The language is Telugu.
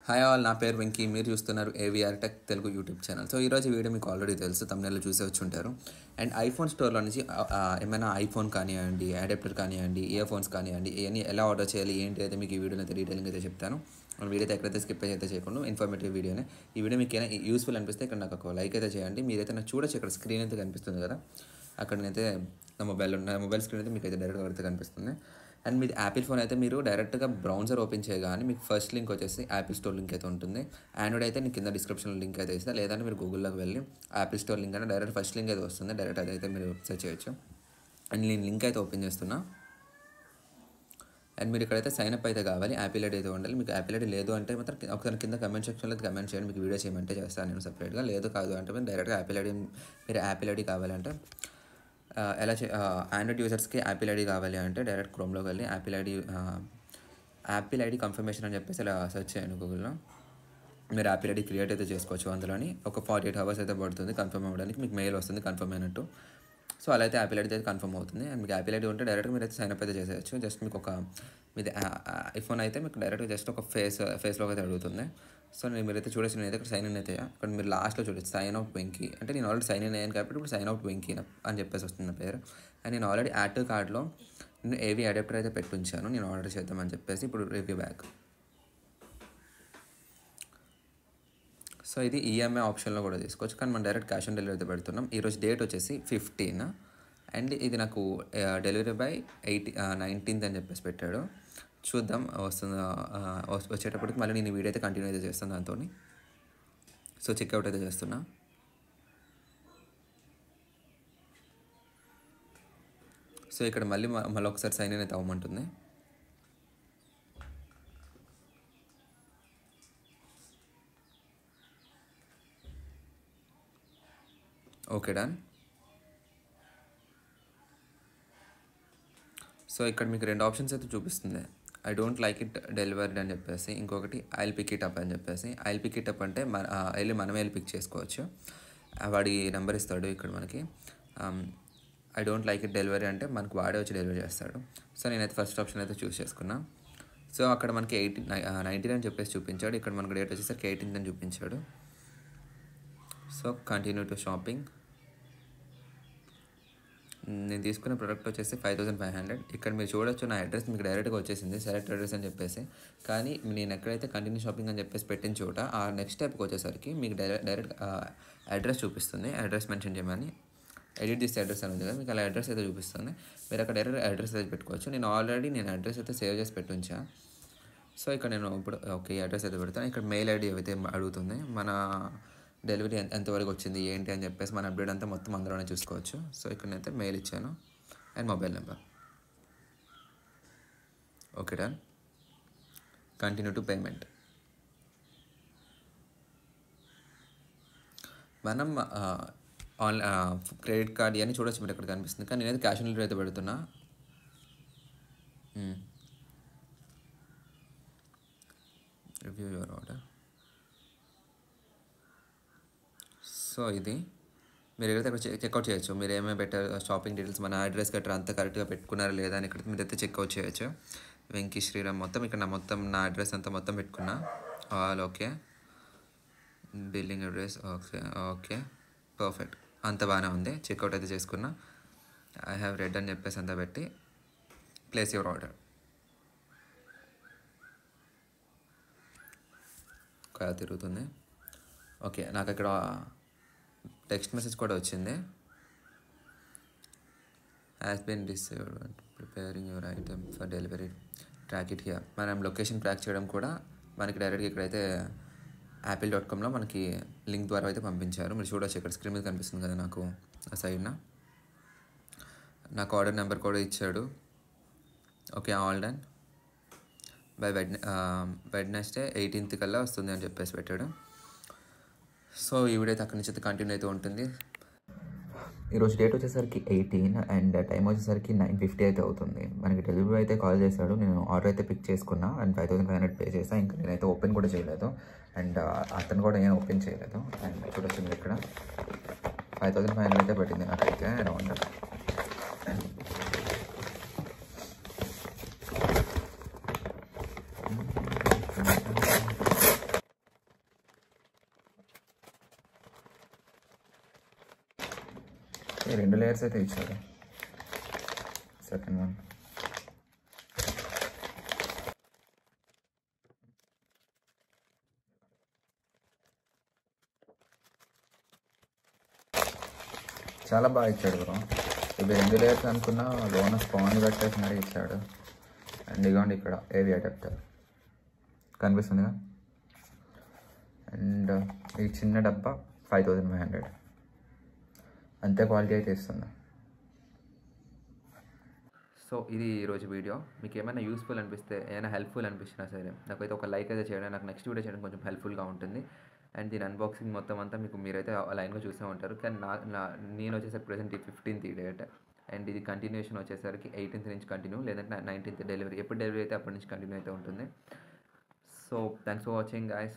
హాయ్ ఆల్, నా పేరు వెంకీ. మీరు చూస్తున్నారు AVR tech Telugu YouTube channel. So ఈరోజు వీడియో మీకు ఆల్రెడీ తెలుసు, తమిళలో చూసే వచ్చి ఉంటారు. అండ్ ఐఫోన్ స్టోర్లో నుంచి ఏమైనా ఐఫోన్ కానివ్వండి, అడాప్టర్ కానివ్వండి, ఇయర్ ఫోన్స్ కానివ్వండి, ఇవన్నీ ఎలా ఆర్డర్ చేయాలి ఏంటి అయితే మీకు ఈ వీడియోలో అయితే డీటెయిలింగ్ అయితే చెప్తాను. వీడియో అయితే ఎక్కడైతే స్కిప్ అయితే చేయకుండా ఇన్ఫర్మేటివ్ వీడియోనే. ఈ వీడియో మీకు ఏమైనా యూస్ఫుల్ అనిపిస్తే ఇక్కడ నాకు ఒక లైక్ అయితే చేయండి. మీరైతే నాకు చూడొచ్చు, ఇక్కడ స్క్రీన్ అయితే కనిపిస్తుంది కదా, అక్కడనైతే నా మొబైల్ స్క్రీన్ అయితే మీకు అయితే డైరెక్ట్గా అయితే కనిపిస్తుంది. అండ్ మీది యాపిల్ ఫోన్ అయితే మీరు డైరెక్ట్గా బ్రౌజర్ ఓపెన్ చేయగానే మీకు ఫస్ట్ లింక్ వచ్చేసి యాపిల్ స్టోర్ లింక్ అయితే ఉంటుంది. ఆండ్రాయిడ్ అయితే నేను కింద డిస్క్రిప్షన్లో లింక్ అయితే ఇస్తాను, లేదంటే మీరు గూగుల్లోకి వెళ్ళి యాపిల్ స్టోర్ లింక్ అంటే డైరెక్ట్ ఫస్ట్ లింక్ అయితే వస్తుంది, డైరెక్ట్ అదైతే మీరు సెర్చ్ చేయొచ్చు. అండ్ నేను లింక్ అయితే ఓపెన్ చేస్తున్నా. అండ్ మీరు ఇక్కడైతే సైన్అప్ అయితే కావాలి, యాపిల్ ఐడి అయితే ఉండాలి. మీకు యాపిల్ ఐడి లేదు అంటే మాత్రం ఒకసారి కింద కమెంట్ సెక్షన్లో అయితే కమెంట్ చేయండి, మీకు వీడియో చేయమంటే చేస్తాను నేను సపరేట్గా. లేదు కాదు అంటే మీరు డైరెక్ట్గా మీరు యాపిల్ ఐడి కావాలంటే ఎలా ఆండ్రాయిడ్ యూజర్స్కి యాపిల్ ఐడి కావాలి అంటే డైరెక్ట్ క్రోమ్లోకి వెళ్ళి యాపిల్ ఐడి కన్ఫర్మేషన్ అని చెప్పేసి ఇలా సెర్చ్ చేయండి గూగుల్లో. మీరు యాపిల్ ఐడి క్రియేట్ అయితే చేసుకోవచ్చు. అందులోని ఒక 48 hours అయితే పడుతుంది కన్ఫర్మ్ అవ్వడానికి, మీకు మెయిల్ వస్తుంది కన్ఫర్మ్ అయినట్టు. సో అలా అయితే యాపిల్ ఐడి అయితే కన్ఫర్మ్ అవుతుంది. అండ్ మీకు యాపిల్ ఐడి ఉంటే డైరెక్ట్గా మీరు అయితే సైన్అప్ అయితే చేసేయచ్చు. జస్ట్ మీకు మీది ఐఫోన్ అయితే మీకు డైరెక్ట్గా జస్ట్ ఒక ఫేస్లోకి అయితే అడుగుతుంది. సో మీరైతే చూడొచ్చు, నేనైతే ఇక్కడ సైన్ ఇన్ అయితే ఇక్కడ మీరు లాస్ట్లో చూడొచ్చు సైన్ అవుట్ వెంకీ అంటే నేను ఆల్రెడీ సైన్ ఇన్ అయ్యాను కాబట్టి ఇప్పుడు సైన్ అవుట్ వెంకీ అని చెప్పేసి వస్తుంది పేరు. అండ్ నేను ఆల్రెడీ యాడ్ టు కార్డ్లో నేను ఏవి అడాప్టర్ అయితే పెట్టుంచాను, నేను ఆర్డర్ చేద్దామని చెప్పేసి. ఇప్పుడు రివ్యూ బ్యాక్. సో ఇది ఈఎంఐ ఆప్షన్లో కూడా తీసుకోవచ్చు, కానీ మనం డైరెక్ట్ క్యాష్ ఆన్ డెలివరీ అయితే పెడుతున్నాం. ఈరోజు డేట్ వచ్చేసి 15 అండ్ ఇది నాకు డెలివరీ బై 19th అని చెప్పేసి పెట్టాడు. చూద్దాం వచ్చేటప్పటికి మళ్ళీ నేను వీడియో అయితే కంటిన్యూ అయితే చేస్తాను దాంతో. సో చెక్అవుట్ అయితే చేస్తున్నా. సో ఇక్కడ మళ్ళీ ఒకసారి సైన్ ఇన్ అయితే అవ్వమంటుంది. Okay done. సో ఇక్కడ మీకు 2 ఆప్షన్స్ అయితే చూపిస్తుంది, I don't like it delivered అని చెప్పేసి, ఇంకొకటి ఐల్ పిక్ ఇట్ అప్ అని చెప్పేసి. ఐల్ పిక్ ఇట్ అప్ అంటే మనమే పిక్ చేసుకోవచ్చు. వాడి నెంబర్ ఇస్తాడు ఇక్కడ మనకి. I don't like it delivery అంటే మనకు వాడే వచ్చి డెలివరీ చేస్తాడు. సో నేనైతే ఫస్ట్ ఆప్షన్ అయితే చూస్ చేసుకున్నా. సో అక్కడ మనకి 19 అని చెప్పేసి చూపించాడు, ఇక్కడ మనకు డేట్ వచ్చేసరికి 18th అని చూపించాడు. So continue to shopping. నేను తీసుకున్న ప్రోడక్ట్ వచ్చేసి 5500. ఇక్కడ మీరు చూడొచ్చు నా అడ్రస్ మీకు డైరెక్ట్గా వచ్చేసింది, సెలెక్ట్ అడ్రస్ అని చెప్పేసి. కానీ నేను ఎక్కడైతే కంటిన్యూ షాపింగ్ అని చెప్పేసి పెట్టిన చోట ఆ నెక్స్ట్ స్టెప్కి వచ్చేసరికి మీకు డైరెక్ట్ అడ్రస్ చూపిస్తుంది, అడ్రస్ మెన్షన్ చేయమని. ఎడిట్ దిస్ అడ్రస్ అని ఉంది కదా, మీకు అలా అడ్రస్ అయితే చూపిస్తుంది. మీరు అక్కడ డైరెక్ట్ అడ్రస్ అయితే పెట్టుకోవచ్చు. నేను అడ్రస్ అయితే సేవ్ చేసి పెట్టుంచా. సో ఇక్కడ నేను ఇప్పుడు ఓకే ఈ అడ్రస్ అయితే పెడతాను. ఇక్కడ మెయిల్ ఐడి అయితే అడుగుతుంది, మన డెలివరీ ఎంతవరకు వచ్చింది ఏంటి అని చెప్పేసి మన అప్డేట్ అంతా మొత్తం అందులోనే చూసుకోవచ్చు. సో ఇక్కడ నేనైతే మెయిల్ ఇచ్చాను and mobile number. Okay done. Continue to payment. మనం క్రెడిట్ కార్డ్ ఇవన్నీ చూడొచ్చు, మీరు ఇక్కడ కనిపిస్తుంది. కానీ నేనైతే క్యాష్ ఆన్ డెలివరీ అయితే పెడుతున్నా. Review your order. సో ఇది మీరు ఏదైతే అక్కడ చెక్అవుట్ చేయొచ్చు, మీరు ఏమేమి పెట్టారు షాపింగ్ డీటెయిల్స్, మన అడ్రస్ గట్రా అంతా కరెక్ట్గా పెట్టుకున్నారా లేదా అని ఇక్కడ మీరైతే చెక్అవుట్ చేయొచ్చు. వెంకీ శ్రీరామ్ మొత్తం ఇక్కడ నా అడ్రస్ అంతా మొత్తం పెట్టుకున్నా. All okay. Billing address okay perfect, అంత బాగానే ఉంది. చెక్అవుట్ అయితే చేసుకున్నా. ఐ హ్యావ్ రెడ్ అని చెప్పేసి అంతా పెట్టి ప్లేస్ యువర్ ఆర్డర్. కాయ తిరుగుతుంది. ఓకే నాకు ఇక్కడ టెక్స్ట్ మెసేజ్ కూడా వచ్చింది, has been received, preparing your item for delivery, track it here. మనం లొకేషన్ ట్రాక్ చేయడం కూడా మనకి డైరెక్ట్గా ఇక్కడైతే apple.comలో మనకి లింక్ ద్వారా అయితే పంపించారు. మీరు చూడవచ్చు, ఇక్కడ స్క్రీన్ మీద కనిపిస్తుంది కదా నాకు ఆ సైడ్న. నాకు ఆర్డర్ నెంబర్ కూడా ఇచ్చాడు. Okay all done. By Wednesday 18th కల్లా వస్తుంది అని చెప్పేసి పెట్టాడు. సో ఈ వీడియో అయితే అక్కడి నుంచి అయితే కంటిన్యూ అయితే ఉంటుంది. ఈరోజు డేట్ వచ్చేసరికి 18 అండ్ టైం వచ్చేసరికి 9:50 అయితే అవుతుంది. మనకి డెలివరీ అయితే కాల్ చేశాడు, నేను ఆర్డర్ అయితే పిక్ చేసుకున్నా అండ్ 5500 పే చేశాను. ఇంకా నేనైతే ఓపెన్ కూడా చేయలేదు అండ్ అతను కూడా నేను ఓపెన్ చేయలేదు. అండ్ చూడొచ్చు మీరు ఇక్కడ 5500 అయితే పట్టింది నాకైతే అరౌండ్. 2 లేయర్స్ అయితే ఇచ్చాడు. సెకండ్ వన్ చాలా బాగా ఇచ్చాడు బ్రో. ఇవి 2 లేయర్స్ అనుకున్నా లోన స్పాంజ్ పెట్టేసి మరీ ఇచ్చాడు. అండ్ ఇదిగోండి ఇక్కడ ఏవి అడాప్టర్ కనిపిస్తుందిగా. అండ్ ఈ చిన్న డబ్బా 5500. అంతే క్వాలిటీ అయితే ఇస్తుంది. సో ఇది ఈరోజు వీడియో. మీకు ఏమైనా యూస్ఫుల్ అనిపిస్తే, ఏమైనా హెల్ప్ఫుల్ అనిపించినా సరే నాకైతే ఒక లైక్ అయితే చేయడం, నాకు నెక్స్ట్ వీడియో చేయడం కొంచెం హెల్ప్ఫుల్గా ఉంటుంది. అండ్ దీని అన్బాక్సింగ్ మొత్తం అంతా మీరైతే లైన్గా చూసే ఉంటారు. కానీ నేను వచ్చేసరికి ప్రెసెంట్ ఈ 15th డేట్. అండ్ ఇది కంటిన్యూషన్ వచ్చేసరికి 18th నుంచి కంటిన్యూ, లేదంటే 19th డెలివరీ. ఎప్పుడు డెలివరీ అయితే అప్పటి నుంచి కంటిన్యూ అయితే ఉంటుంది. So thanks for watching guys.